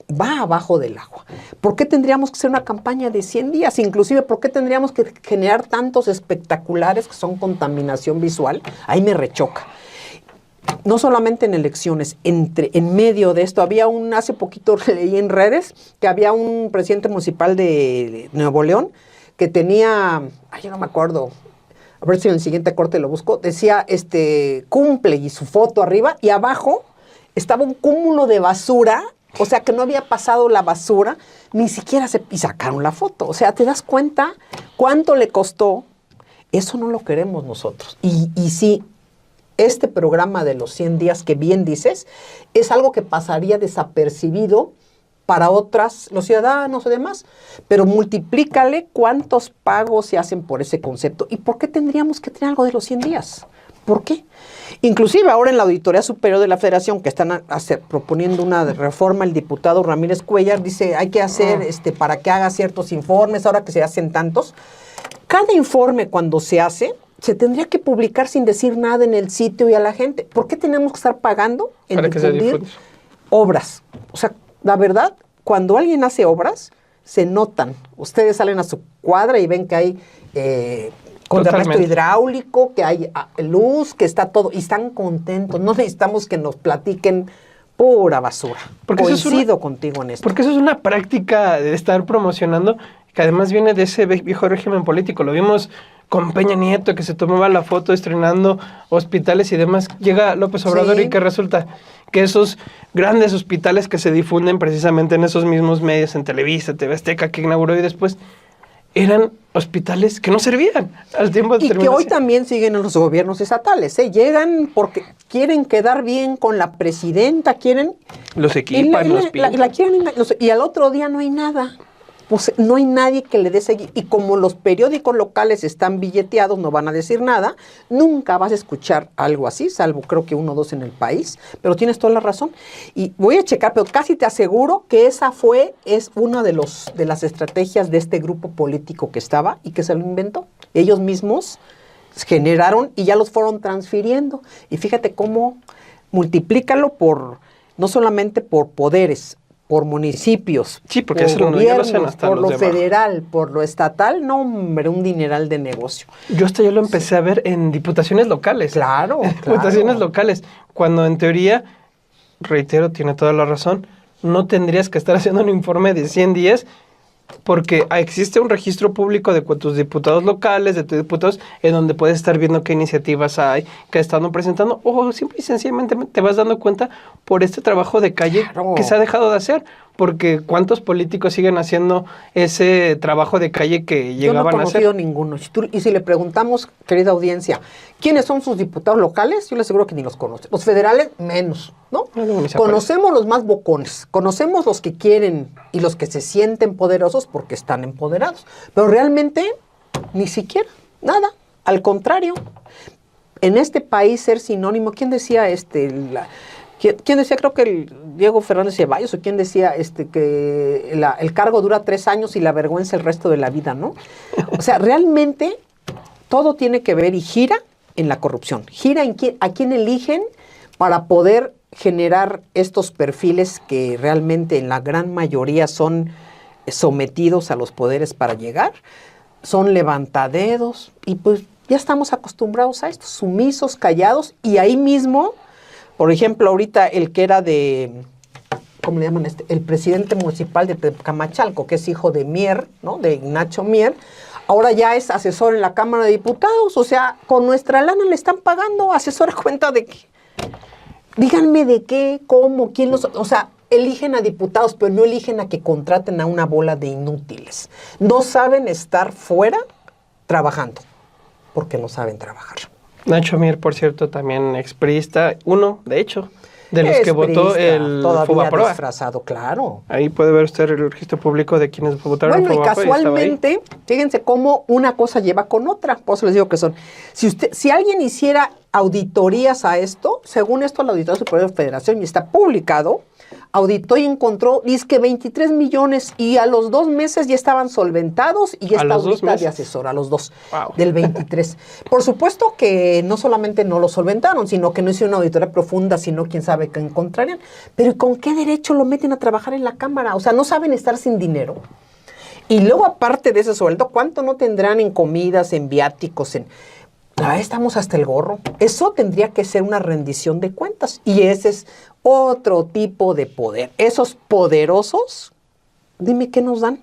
va abajo del agua. ¿Por qué tendríamos que hacer una campaña de 100 días? Inclusive, ¿por qué tendríamos que generar tantos espectaculares que son contaminación visual? Ahí me rechoca. No solamente en elecciones, en medio de esto, hace poquito leí en redes que había un presidente municipal de Nuevo León que tenía, yo no me acuerdo, a ver si en el siguiente corte lo busco, decía, cumple, y su foto arriba, y abajo estaba un cúmulo de basura, o sea que no había pasado la basura, ni siquiera y sacaron la foto. O sea, ¿te das cuenta cuánto le costó? Eso no lo queremos nosotros. Y sí, este programa de los 100 días que bien dices, es algo que pasaría desapercibido para los ciudadanos y demás, pero multiplícale cuántos pagos se hacen por ese concepto. ¿Y por qué tendríamos que tener algo de los 100 días? ¿Por qué? Inclusive ahora en la Auditoría Superior de la Federación, que están proponiendo una reforma, el diputado Ramírez Cuellar dice, hay que hacer, para que haga ciertos informes, ahora que se hacen tantos. Cada informe cuando se hace, se tendría que publicar sin decir nada en el sitio y a la gente. ¿Por qué tenemos que estar pagando en difundir obras? O sea, la verdad, cuando alguien hace obras, se notan. Ustedes salen a su cuadra y ven que hay contrarresto hidráulico, que hay luz, que está todo, y están contentos. No necesitamos que nos platiquen pura basura. Porque coincido contigo en esto. Porque eso es una práctica de estar promocionando, que además viene de ese viejo régimen político. Lo vimos con Peña Nieto, que se tomaba la foto estrenando hospitales y demás. Llega López Obrador, y que resulta que esos grandes hospitales que se difunden precisamente en esos mismos medios, en Televisa, TV Azteca, que inauguró, y después eran hospitales que no servían al tiempo de y que hoy también siguen en los gobiernos estatales, Llegan porque quieren quedar bien con la presidenta, los equipan, los la quieren, y al otro día no hay nada. Pues no hay nadie que le dé seguimiento. Y como los periódicos locales están billeteados, no van a decir nada, nunca vas a escuchar algo así, salvo creo que 1 o 2 en el país. Pero tienes toda la razón. Y voy a checar, pero casi te aseguro que es una de las estrategias de este grupo político que estaba y que se lo inventó. Ellos mismos generaron y ya los fueron transfiriendo. Y fíjate cómo multiplícalo no solamente por poderes, por municipios, Sí, porque por eso ya lo gobiernos, hacen hasta por los lo de abajo. federal, por lo estatal, no, hombre, un dineral de negocio. Yo lo empecé a ver en diputaciones locales. Claro, Diputaciones claro. locales, cuando en teoría, reitero, tiene toda la razón, no tendrías que estar haciendo un informe de 100 días porque existe un registro público de tus diputados locales, de tus diputados, en donde puedes estar viendo qué iniciativas hay, qué están presentando, o simple y sencillamente te vas dando cuenta por este trabajo de calle Claro. que se ha dejado de hacer, porque ¿cuántos políticos siguen haciendo ese trabajo de calle que Yo no he llegaban a hacer? conocido ninguno. Y si le preguntamos, querida audiencia, ¿quiénes son sus diputados locales? Yo le aseguro que ni los conoce. Los federales, menos, ¿no? No, luego ni se Conocemos los más bocones, conocemos los que quieren y los que se sienten poderosos porque están empoderados. Pero realmente, ni siquiera, nada. Al contrario, en este país ser sinónimo, ¿quién decía ¿Quién decía? Creo que el Diego Fernández Ceballos, o quién decía que el cargo dura 3 años y la vergüenza el resto de la vida, ¿no? O sea, realmente todo tiene que ver y gira en la corrupción. Gira en a quién eligen para poder generar estos perfiles que realmente en la gran mayoría son sometidos a los poderes para llegar, son levantadedos y pues ya estamos acostumbrados a esto, sumisos, callados y ahí mismo. Por ejemplo, ahorita el que era ¿cómo le llaman? El presidente municipal de Tecamachalco, que es hijo de Mier, ¿no? De Ignacio Mier, ahora ya es asesor en la Cámara de Diputados. O sea, con nuestra lana le están pagando asesor a cuenta de qué. Díganme de qué, cómo, quién los... O sea, eligen a diputados, pero no eligen a que contraten a una bola de inútiles. No saben estar fuera trabajando, porque no saben trabajar. Nacho Mier, por cierto, también expriista, uno, de hecho, de los que votó el todavía Fobaproa. disfrazado, claro. Ahí puede ver usted el registro público de quienes votaron Bueno, y Fobaproa. casualmente, fíjense cómo una cosa lleva con otra. Por eso les digo que son. Si alguien hiciera auditorías a esto, según esto, la Auditoría Superior de la Federación, y está publicado, auditó y encontró, dice que 23 millones, y a los 2 meses ya estaban solventados, y ya está ahorita de asesor, a los 2, wow, del 23. Por supuesto que no solamente no lo solventaron, sino que no hicieron una auditoría profunda, sino quién sabe qué encontrarían. Pero ¿con qué derecho lo meten a trabajar en la Cámara? O sea, no saben estar sin dinero. Y luego, aparte de ese sueldo, ¿cuánto no tendrán en comidas, en viáticos, La verdad, estamos hasta el gorro. Eso tendría que ser una rendición de cuentas. Y ese es otro tipo de poder. Esos poderosos, dime qué nos dan.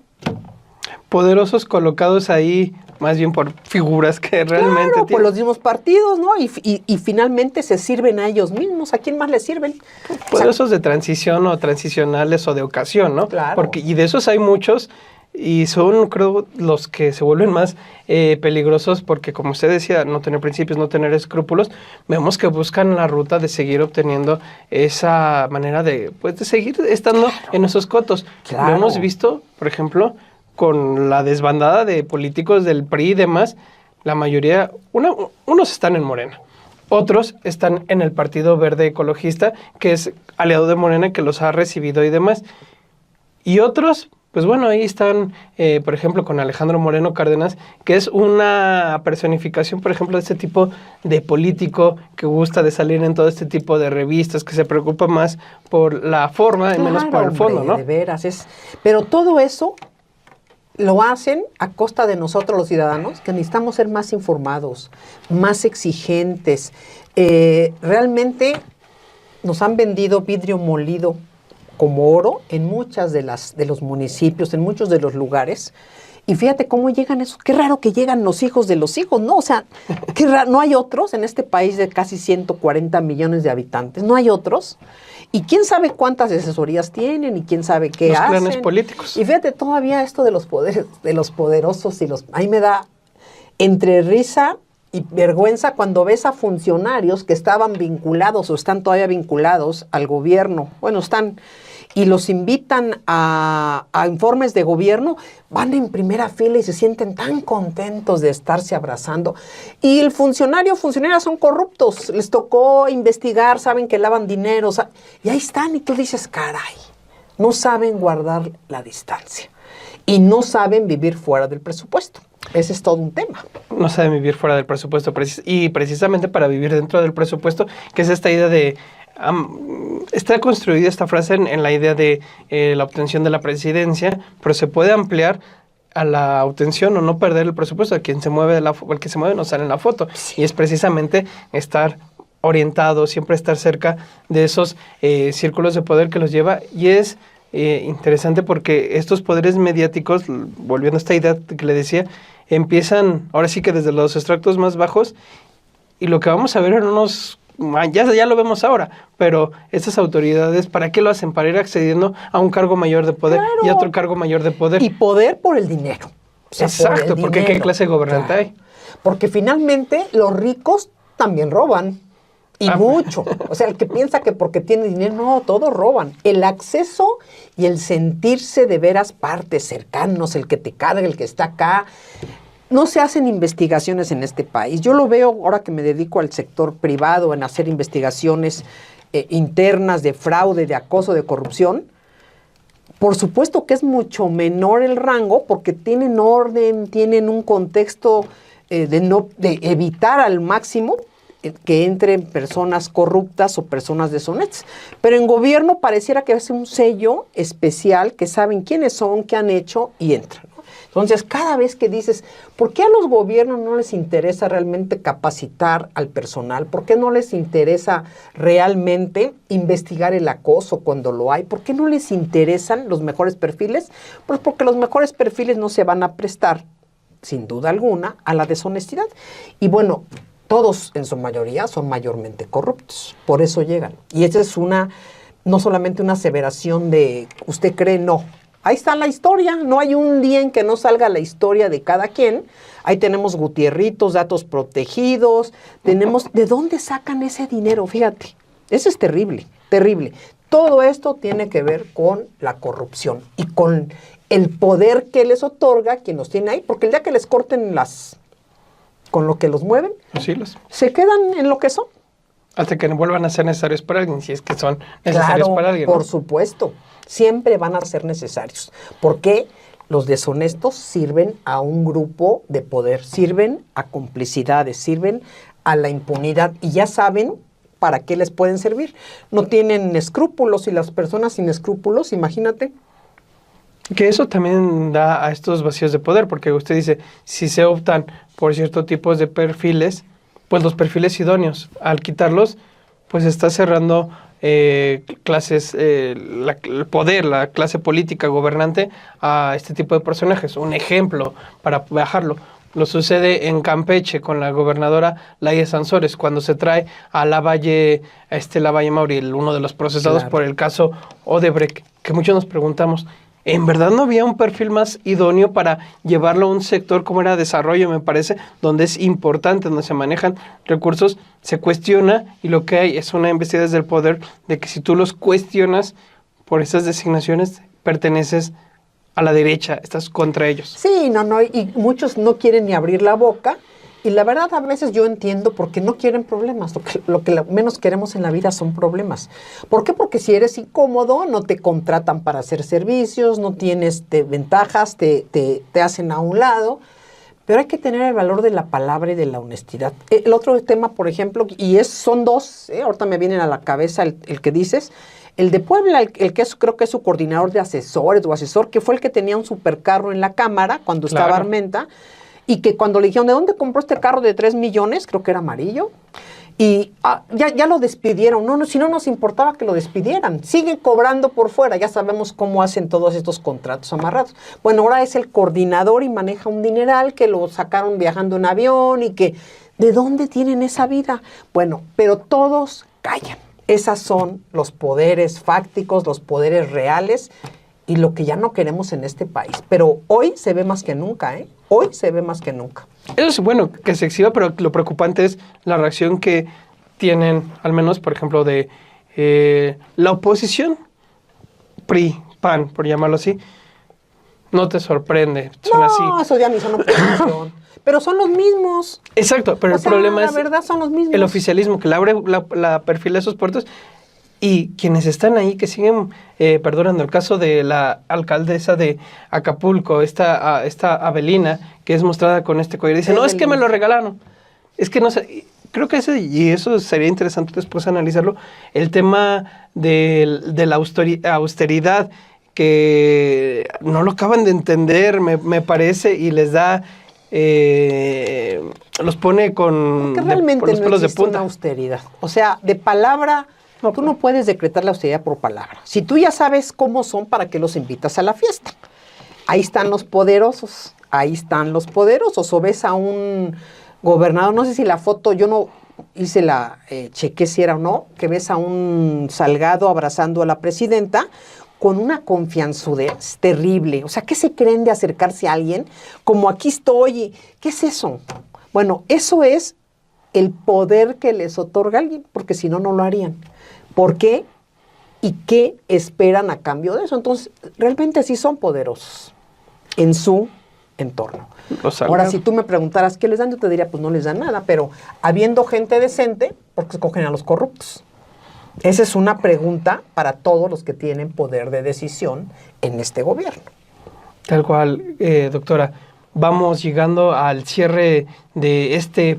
Poderosos colocados ahí, más bien por figuras que realmente Claro, por tienen. los mismos partidos, ¿no? Y finalmente se sirven a ellos mismos. ¿A quién más les sirven? Poderosos de transición o transicionales o de ocasión, ¿no? Claro. Y de esos hay muchos. Y son, creo, los que se vuelven más peligrosos porque, como usted decía, no tener principios, no tener escrúpulos, vemos que buscan la ruta de seguir obteniendo esa manera de seguir estando en esos cotos. Claro. Lo hemos visto, por ejemplo, con la desbandada de políticos del PRI y demás. La mayoría, unos están en Morena. Otros están en el Partido Verde Ecologista, que es aliado de Morena, que los ha recibido y demás. Y otros... Pues bueno, ahí están, por ejemplo, con Alejandro Moreno Cárdenas, que es una personificación, por ejemplo, de este tipo de político que gusta de salir en todo este tipo de revistas, que se preocupa más por la forma y menos por el fondo, ¿no? De veras, pero todo eso lo hacen a costa de nosotros los ciudadanos, que necesitamos ser más informados, más exigentes. Realmente nos han vendido vidrio molido como oro en muchas de los municipios, en muchos de los lugares. Y fíjate cómo llegan esos. Qué raro que llegan los hijos de los hijos, ¿no? O sea, qué raro. No hay otros en este país de casi 140 millones de habitantes. No hay otros. Y quién sabe cuántas asesorías tienen y quién sabe qué hacen. Los clanes políticos. Y fíjate todavía esto de los poderes, de los poderosos y ahí me da entre risa y vergüenza cuando ves a funcionarios que estaban vinculados o están todavía vinculados al gobierno. Bueno, están... y los invitan a informes de gobierno, van en primera fila y se sienten tan contentos de estarse abrazando. Y el funcionaria son corruptos, les tocó investigar, saben que lavan dinero, y ahí están, y tú dices, caray, no saben guardar la distancia y no saben vivir fuera del presupuesto. Ese es todo un tema. No saben vivir fuera del presupuesto y precisamente para vivir dentro del presupuesto, que es esta idea de está construida esta frase en la idea de la obtención de la presidencia, pero se puede ampliar a la obtención o no perder el presupuesto. El que se mueve no sale en la foto. Sí. Y es precisamente estar orientado, siempre estar cerca de esos círculos de poder que los lleva. Y es interesante porque estos poderes mediáticos, volviendo a esta idea que le decía, empiezan ahora sí que desde los extractos más bajos, y lo que vamos a ver en unos... Ya lo vemos ahora, pero estas autoridades, ¿para qué lo hacen? Para ir accediendo a un cargo mayor de poder, claro, y a otro cargo mayor de poder. Y poder por el dinero. O sea, exacto, porque dinero. ¿Qué clase de gobernante hay? Porque finalmente los ricos también roban. Y mucho. O sea, el que piensa que porque tiene dinero, no, todos roban. El acceso y el sentirse de veras partes cercanos, el que te carga, el que está acá. No se hacen investigaciones en este país. Yo lo veo ahora que me dedico al sector privado, en hacer investigaciones internas de fraude, de acoso, de corrupción. Por supuesto que es mucho menor el rango porque tienen orden, tienen un contexto de evitar al máximo que entren personas corruptas o personas deshonestas. Pero en gobierno pareciera que es un sello especial que saben quiénes son, qué han hecho y entran. Entonces, cada vez que dices, ¿por qué a los gobiernos no les interesa realmente capacitar al personal? ¿Por qué no les interesa realmente investigar el acoso cuando lo hay? ¿Por qué no les interesan los mejores perfiles? Pues porque los mejores perfiles no se van a prestar, sin duda alguna, a la deshonestidad. Y bueno, todos en su mayoría son mayormente corruptos, por eso llegan. Y esa es no solamente una aseveración de, ¿usted cree? No. Ahí está la historia, no hay un día en que no salga la historia de cada quien. Ahí tenemos Gutierritos, datos protegidos, tenemos... ¿De dónde sacan ese dinero? Fíjate, eso es terrible, terrible. Todo esto tiene que ver con la corrupción y con el poder que les otorga quien los tiene ahí, porque el día que les corten con lo que los mueven, se quedan en lo que son. Hasta que no vuelvan a ser necesarios para alguien, si es que son necesarios para alguien, ¿no? Por supuesto. Siempre van a ser necesarios. Porque los deshonestos sirven a un grupo de poder, sirven a complicidades, sirven a la impunidad y ya saben para qué les pueden servir. No tienen escrúpulos y las personas sin escrúpulos, imagínate. Que eso también da a estos vacíos de poder, porque usted dice, si se optan por ciertos tipos de perfiles, pues los perfiles idóneos, al quitarlos, pues está cerrando clases, el poder, la clase política gobernante a este tipo de personajes. Un ejemplo para bajarlo, lo sucede en Campeche con la gobernadora Laia Sansores, cuando se trae a Lavalle Mauri, uno de los procesados por el caso Odebrecht, que muchos nos preguntamos, ¿en verdad no había un perfil más idóneo para llevarlo a un sector como era desarrollo, me parece, donde es importante, donde se manejan recursos? Se cuestiona y lo que hay es una investigación desde el poder de que si tú los cuestionas por esas designaciones, perteneces a la derecha, estás contra ellos. Sí, y muchos no quieren ni abrir la boca. Y la verdad, a veces yo entiendo por qué no quieren problemas. Lo que menos queremos en la vida son problemas. ¿Por qué? Porque si eres incómodo, no te contratan para hacer servicios, no tienes ventajas, te hacen a un lado. Pero hay que tener el valor de la palabra y de la honestidad. El otro tema, por ejemplo, son dos, ahorita me vienen a la cabeza el que dices, el de Puebla, el que creo que es su coordinador de asesores o asesor, que fue el que tenía un supercarro en la Cámara cuando estaba Armenta, y que cuando le dijeron, ¿de dónde compró este carro de 3 millones? Creo que era amarillo. Y ya lo despidieron. Si no nos importaba que lo despidieran. Siguen cobrando por fuera. Ya sabemos cómo hacen todos estos contratos amarrados. Bueno, ahora es el coordinador y maneja un dineral que lo sacaron viajando en avión y que... ¿De dónde tienen esa vida? Bueno, pero todos callan. Esos son los poderes fácticos, los poderes reales y lo que ya no queremos en este país. Pero hoy se ve más que nunca, ¿eh? Hoy se ve más que nunca. Eso es bueno que se exhiba, pero lo preocupante es la reacción que tienen, al menos, por ejemplo, de la oposición, PRI, PAN, por llamarlo así. No te sorprende, son así. No, eso ya ni son oposición. Pero son los mismos. Exacto, pero el problema es... La verdad son los mismos. El oficialismo que le abre la perfil a esos puertos. Y quienes están ahí, que siguen perdonando, el caso de la alcaldesa de Acapulco, esta Avelina, que es mostrada con este collar, dice, no, es que me lo regalaron. Es que no sé, creo que y eso sería interesante después analizarlo, el tema de la austeridad, que no lo acaban de entender, me parece, y les da, los pone con Que realmente por los no pelos de existe una punta. austeridad. O sea, de palabra, No, tú no puedes decretar la austeridad por palabra. Si tú ya sabes cómo son, ¿para qué los invitas a la fiesta? Ahí están los poderosos, ahí están los poderosos. O ves a un gobernador, no sé si la foto, yo no hice chequé si era o no, que ves a un Salgado abrazando a la presidenta con una confianzudez terrible. O sea, ¿qué se creen de acercarse a alguien como aquí estoy? ¿Qué es eso? Bueno, eso es el poder que les otorga alguien, porque si no, no lo harían. ¿Por qué? ¿Y qué esperan a cambio de eso? Entonces, realmente sí son poderosos en su entorno. Ahora, si tú me preguntaras qué les dan, yo te diría, pues no les dan nada, pero habiendo gente decente, ¿por qué escogen a los corruptos? Esa es una pregunta para todos los que tienen poder de decisión en este gobierno. Tal cual, doctora. Vamos llegando al cierre de este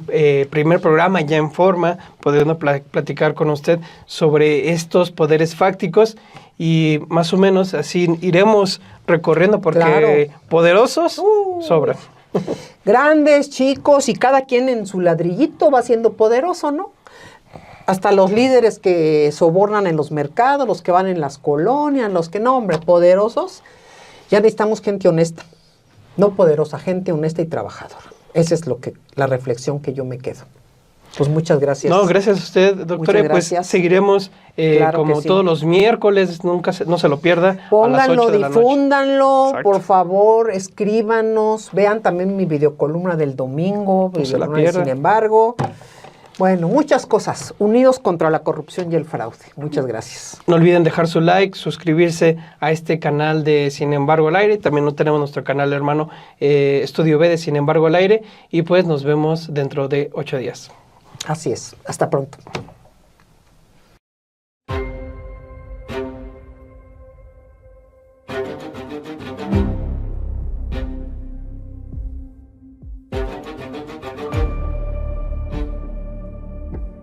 primer programa ya en forma, pudiendo platicar con usted sobre estos poderes fácticos y más o menos así iremos recorriendo porque Claro. poderosos sobran. Grandes, chicos y cada quien en su ladrillito va siendo poderoso, ¿no? Hasta los líderes que sobornan en los mercados, los que van en las colonias, los que no, hombre, poderosos. Ya necesitamos gente honesta. No poderosa, gente honesta y trabajadora. Esa es la reflexión que yo me quedo. Pues muchas gracias. No, gracias a usted, doctora. Pues seguiremos claro como sí. todos los miércoles, no se lo pierda. Pónganlo, a las 8 de la noche. difúndanlo, Exacto. por favor, escríbanos. Vean también mi videocolumna del domingo, No se la videocolumna de pierda. Sin embargo. Bueno, muchas cosas. Unidos contra la corrupción y el fraude. Muchas gracias. No olviden dejar su like, suscribirse a este canal de Sin embargo al aire. También tenemos nuestro canal hermano Estudio B de Sin embargo al aire. Y pues nos vemos dentro de 8 días. Así es. Hasta pronto.